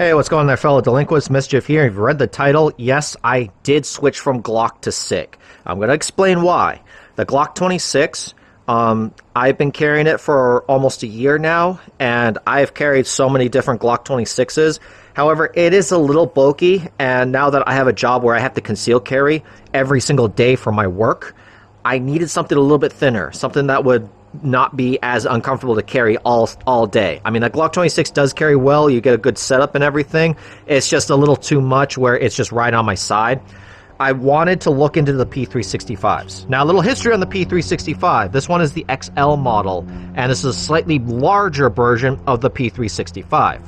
Hey, what's going on there, fellow delinquents? Mischief here. If you read the title, yes, I did switch from Glock to Sig. I'm going to explain why. The Glock 26, I've been carrying it for almost a year now, and I've carried so many different Glock 26s. However, it is a little bulky, and now that I have a job where I have to conceal carry every single day for my work, I needed something a little bit thinner, something that would not be as uncomfortable to carry all day. I mean, the Glock 26 does carry well. You get a good setup and everything. It's just a little too much where it's just right on my side. I wanted to look into the P365s. Now, a little history on the P365. This one is the XL model, and this is a slightly larger version of the P365.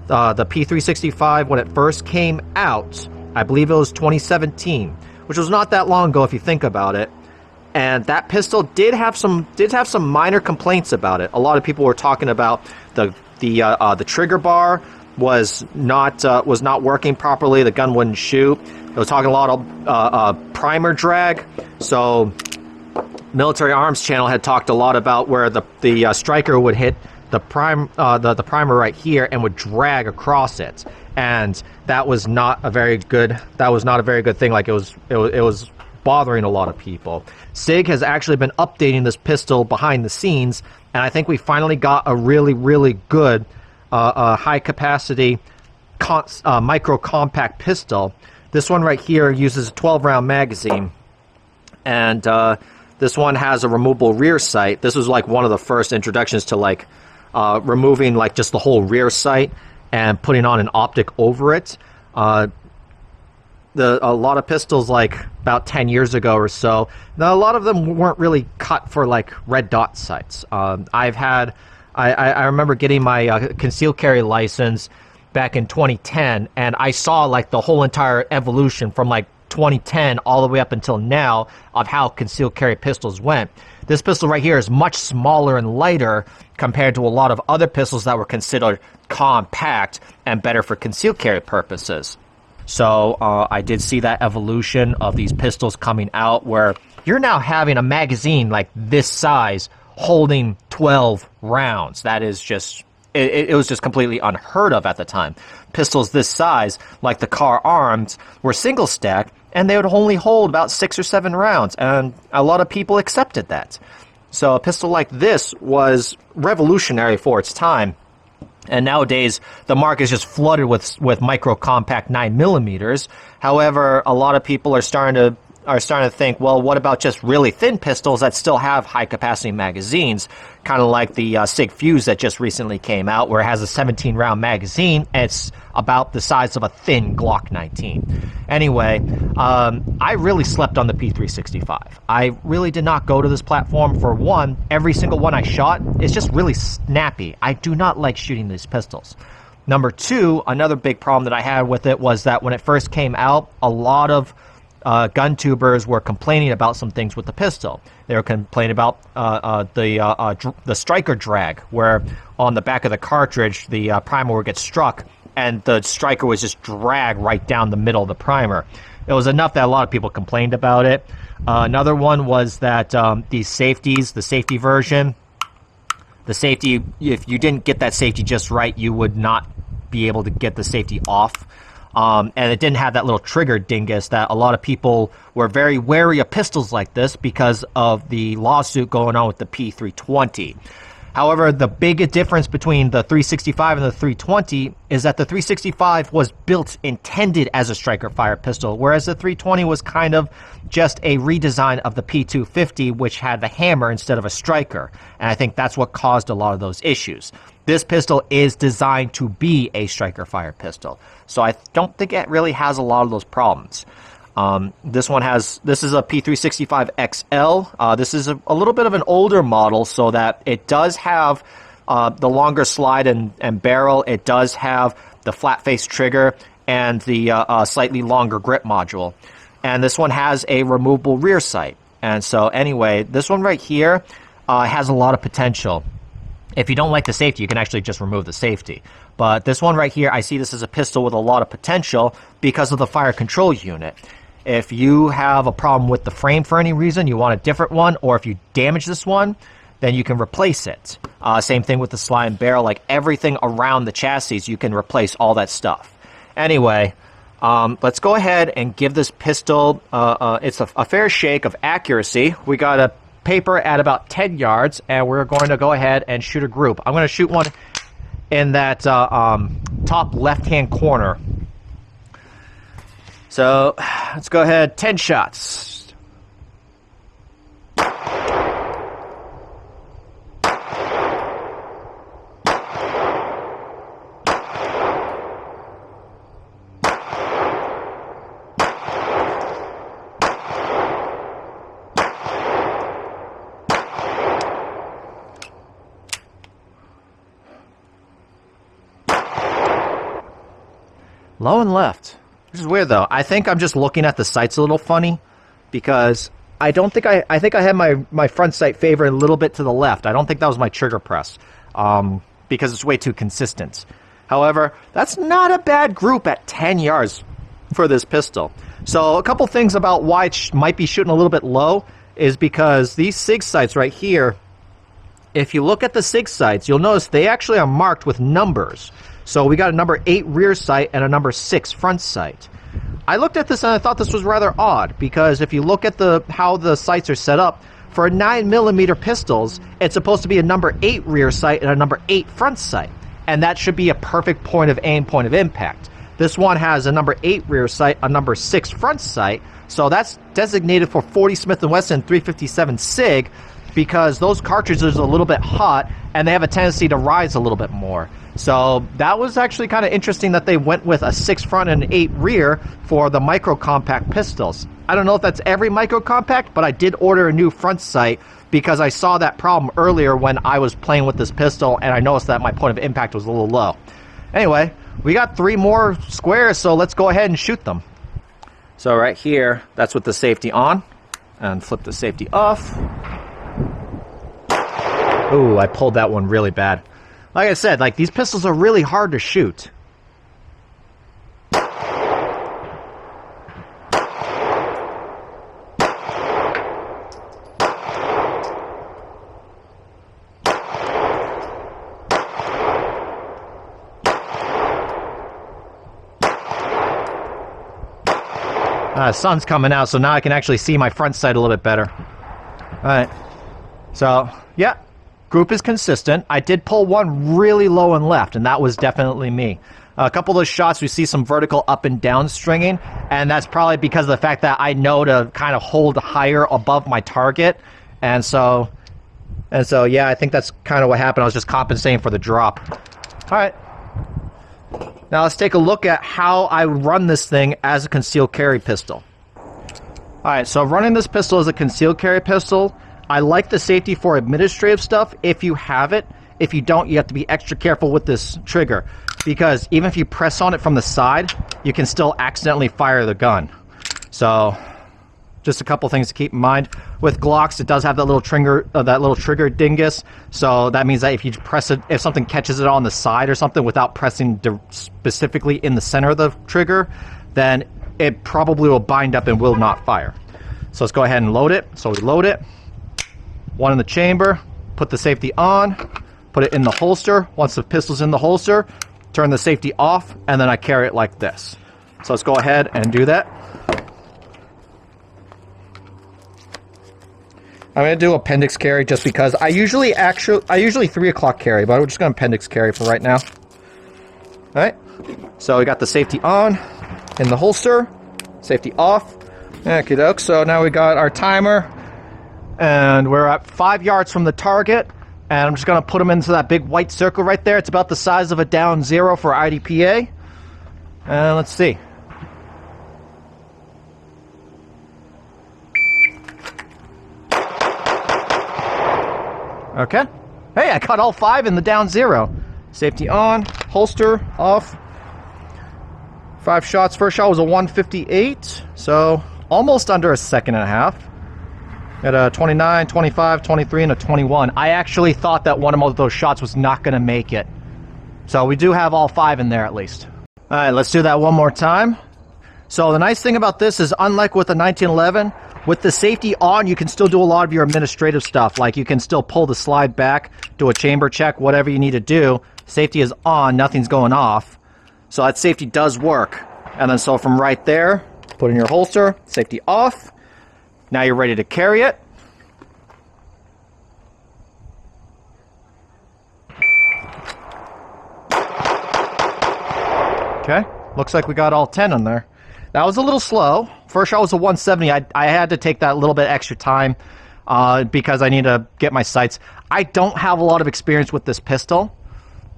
The P365, when it first came out, I believe it was 2017, which was not that long ago if you think about it. And that pistol did have some minor complaints about it. A lot of people were talking about the trigger bar was not working properly. The gun wouldn't shoot. It was talking a lot of primer drag. So, Military Arms Channel had talked a lot about where the striker would hit the primer right here and would drag across it, and that was not a very good thing. Like it was bothering a lot of people. Sig has actually been updating this pistol behind the scenes, and I think we finally got a really good high capacity micro compact pistol. This one right here uses a 12-round magazine, and this one has a removable rear sight. This was like one of the first introductions to like removing like just the whole rear sight and putting on an optic over it. A lot of pistols, like about 10 years ago or so, now a lot of them weren't really cut for like red dot sights. I remember getting my concealed carry license back in 2010, and I saw like the whole entire evolution from like 2010 all the way up until now of how concealed carry pistols went. This pistol right here is much smaller and lighter compared to a lot of other pistols that were considered compact and better for concealed carry purposes. So I did see that evolution of these pistols coming out where you're now having a magazine like this size holding 12 rounds. That is just, it was just completely unheard of at the time. Pistols this size, like the Car Arms, were single stack, and they would only hold about 6 or 7 rounds, and a lot of people accepted that. So a pistol like this was revolutionary for its time. And nowadays, the market is just flooded with micro compact 9mm. However, a lot of people are starting to think, well, what about just really thin pistols that still have high capacity magazines, kind of like the Sig Fuse that just recently came out, where it has a 17-round magazine, and it's about the size of a thin Glock 19. Anyway, I really slept on the P365. I really did not go to this platform. For one, every single one I shot is just really snappy. I do not like shooting these pistols. Number two, another big problem that I had with it was that when it first came out, a lot of gun tubers were complaining about some things with the pistol. They were complaining about the striker drag, where on the back of the cartridge, the primer would get struck, and the striker was just dragged right down the middle of the primer. It was enough that a lot of people complained about it. Another one was that the safety version, if you didn't get that safety just right, you would not be able to get the safety off. And it didn't have that little trigger dingus that a lot of people were very wary of pistols like this because of the lawsuit going on with the P320. However, the big difference between the 365 and the 320 is that the 365 was intended as a striker fire pistol, whereas the 320 was kind of just a redesign of the P250, which had the hammer instead of a striker. And I think that's what caused a lot of those issues. This pistol is designed to be a striker fire pistol, so I don't think it really has a lot of those problems. This is a P365 XL. This is a little bit of an older model, so that it does have the longer slide and barrel. It does have the flat face trigger and the slightly longer grip module. And this one has a removable rear sight. And so anyway, this one right here has a lot of potential. If you don't like the safety, you can actually just remove the safety. But this one right here, I see this as a pistol with a lot of potential because of the fire control unit. If you have a problem with the frame for any reason, you want a different one, or if you damage this one, then you can replace it. Same thing with the slide barrel, like everything around the chassis, you can replace all that stuff. Anyway, let's go ahead and give this pistol it's a fair shake of accuracy. We got a paper at about 10 yards, and we're going to go ahead and shoot a group. I'm going to shoot one in that top left-hand corner. So let's go ahead, 10 shots. Low and left. This is weird though. I think I'm just looking at the sights a little funny because I don't think I think I had my front sight favored a little bit to the left. I don't think that was my trigger press because it's way too consistent. However, that's not a bad group at 10 yards for this pistol. So a couple things about why it might be shooting a little bit low is because these SIG sights right here, if you look at the SIG sights, you'll notice they actually are marked with numbers. So we got a number 8 rear sight and a number 6 front sight. I looked at this and I thought this was rather odd because if you look at how the sights are set up, for 9mm pistols, it's supposed to be a number 8 rear sight and a number 8 front sight. And that should be a perfect point of aim, point of impact. This one has a number 8 rear sight, a number 6 front sight. So that's designated for 40 Smith & Wesson 357 SIG because those cartridges are a little bit hot and they have a tendency to rise a little bit more. So that was actually kind of interesting that they went with a 6 front and 8 rear for the micro compact pistols. I don't know if that's every micro compact, but I did order a new front sight because I saw that problem earlier when I was playing with this pistol and I noticed that my point of impact was a little low. Anyway, we got 3 more squares, so let's go ahead and shoot them. So right here, that's with the safety on, and flip the safety off. Ooh, I pulled that one really bad. Like I said, like these pistols are really hard to shoot. Sun's coming out, so now I can actually see my front sight a little bit better. Alright. So, yeah. Group is consistent. I did pull one really low and left, and that was definitely me. A couple of those shots, we see some vertical up and down stringing, and that's probably because of the fact that I know to kind of hold higher above my target. And so, yeah, I think that's kind of what happened. I was just compensating for the drop. Alright. Now let's take a look at how I run this thing as a concealed carry pistol. Alright, so running this pistol as a concealed carry pistol, I like the safety for administrative stuff if you have it. If you don't, you have to be extra careful with this trigger because even if you press on it from the side, you can still accidentally fire the gun. So just a couple things to keep in mind. With Glocks, it does have that little trigger dingus. So that means that if you press it, if something catches it on the side or something without pressing specifically in the center of the trigger, then it probably will bind up and will not fire. So let's go ahead and load it. So we load it. One in the chamber, put the safety on, put it in the holster. Once the pistol's in the holster, turn the safety off, and then I carry it like this. So let's go ahead and do that. I'm going to do appendix carry just because I usually 3 o'clock carry, but I'm just going to appendix carry for right now. Alright, so we got the safety on, in the holster, safety off. Okie doke, so now we got our timer. And we're at 5 yards from the target, and I'm just going to put them into that big white circle right there. It's about the size of a down 0 for IDPA. And let's see. Okay. Hey, I caught all 5 in the down 0. Safety on, holster off. 5 shots. First shot was a 158, so almost under a second and a half. Got a 29, 25, 23, and a 21. I actually thought that one of those shots was not going to make it. So we do have all 5 in there at least. Alright, let's do that one more time. So the nice thing about this is, unlike with the 1911, with the safety on, you can still do a lot of your administrative stuff. Like you can still pull the slide back, do a chamber check, whatever you need to do. Safety is on, nothing's going off. So that safety does work. And then so from right there, put in your holster, safety off. Now you're ready to carry it. Okay, looks like we got all 10 in there. That was a little slow. First shot was a 170. I had to take that little bit extra time because I need to get my sights. I don't have a lot of experience with this pistol,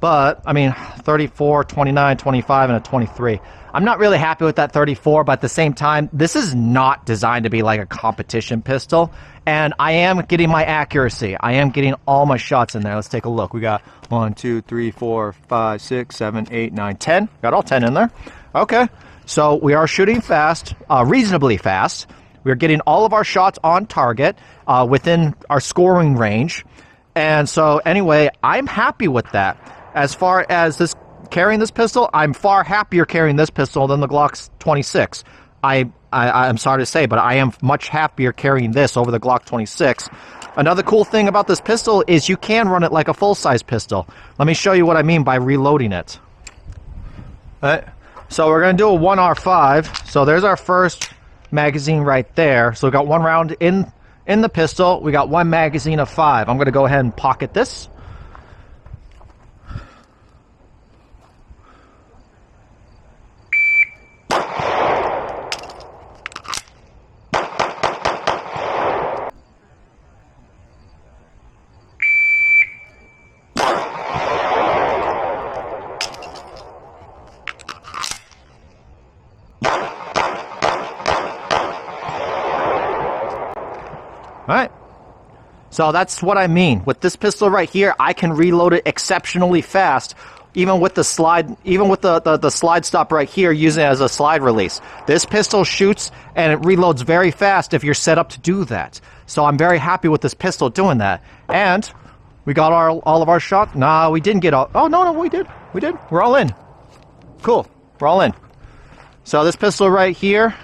but I mean 34, 29, 25, and a 23. I'm not really happy with that 34, but at the same time, this is not designed to be like a competition pistol, and I am getting my accuracy. I am getting all my shots in there. Let's take a look. We got 1, 2, 3, 4, 5, 6, 7, 8, 9, 10. Got all 10 in there. Okay. So we are shooting fast, reasonably fast. We're getting all of our shots on target within our scoring range. And so anyway, I'm happy with that. As far as this carrying this pistol, I'm far happier carrying this pistol than the Glock 26. I'm sorry to say, but I am much happier carrying this over the Glock 26. Another cool thing about this pistol is you can run it like a full-size pistol. Let me show you what I mean by reloading it. All right. So we're going to do a 1R5. So there's our first magazine right there. So we got one round in the pistol. We got one magazine of 5. I'm going to go ahead and pocket this. Alright, so that's what I mean. With this pistol right here, I can reload it exceptionally fast, even with the slide, even with the slide stop right here, using it as a slide release. This pistol shoots and it reloads very fast if you're set up to do that. So I'm very happy with this pistol doing that. And we got all of our shots. Nah, we didn't get all. Oh, no, we did. We did. We're all in. Cool. We're all in. So this pistol right here,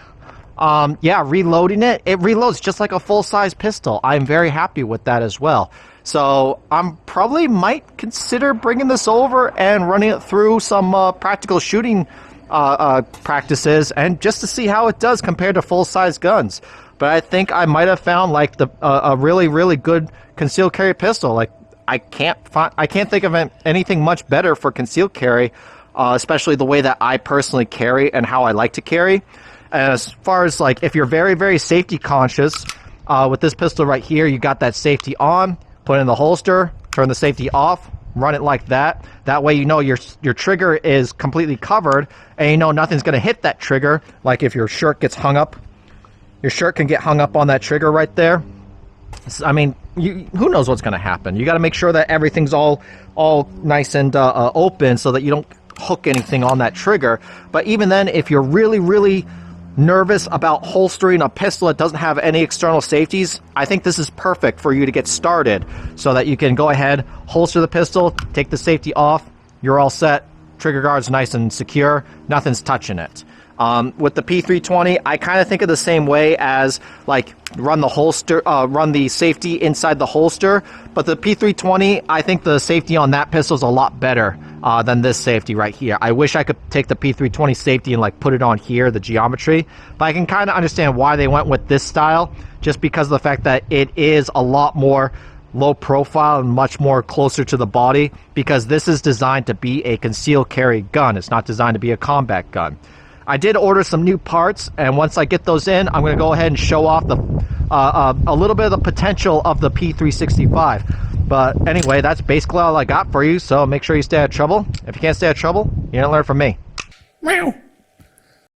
yeah, reloading it reloads just like a full-size pistol. I'm very happy with that as well. So I'm probably might consider bringing this over and running it through some practical shooting practices, and just to see how it does compared to full-size guns. But I think I might have found like a really, really good concealed carry pistol. Like I can't think of anything much better for concealed carry, especially the way that I personally carry and how I like to carry. And as far as like if you're very, very safety conscious, with this pistol right here, you got that safety on, put it in the holster, turn the safety off, run it like that. That way you know your trigger is completely covered, and you know nothing's going to hit that trigger. Like if your shirt gets hung up, your shirt can get hung up on that trigger right there. I mean, who knows what's going to happen. You got to make sure that everything's all nice and open so that you don't hook anything on that trigger. But even then, if you're really, really nervous about holstering a pistol that doesn't have any external safeties, I think this is perfect for you to get started, so that you can go ahead, holster the pistol, take the safety off, you're all set, trigger guard's nice and secure, nothing's touching it. With the P320, I kind of think of the same way as like run the safety inside the holster, but the P320, I think the safety on that pistol is a lot better than this safety right here. I wish I could take the P320 safety and like put it on here, the geometry, but I can kind of understand why they went with this style, just because of the fact that it is a lot more low profile and much more closer to the body, because this is designed to be a concealed carry gun. It's not designed to be a combat gun. I did order some new parts, and once I get those in, I'm going to go ahead and show off a little bit of the potential of the P365. But anyway, that's basically all I got for you, so make sure you stay out of trouble. If you can't stay out of trouble, you didn't learn from me. Meow.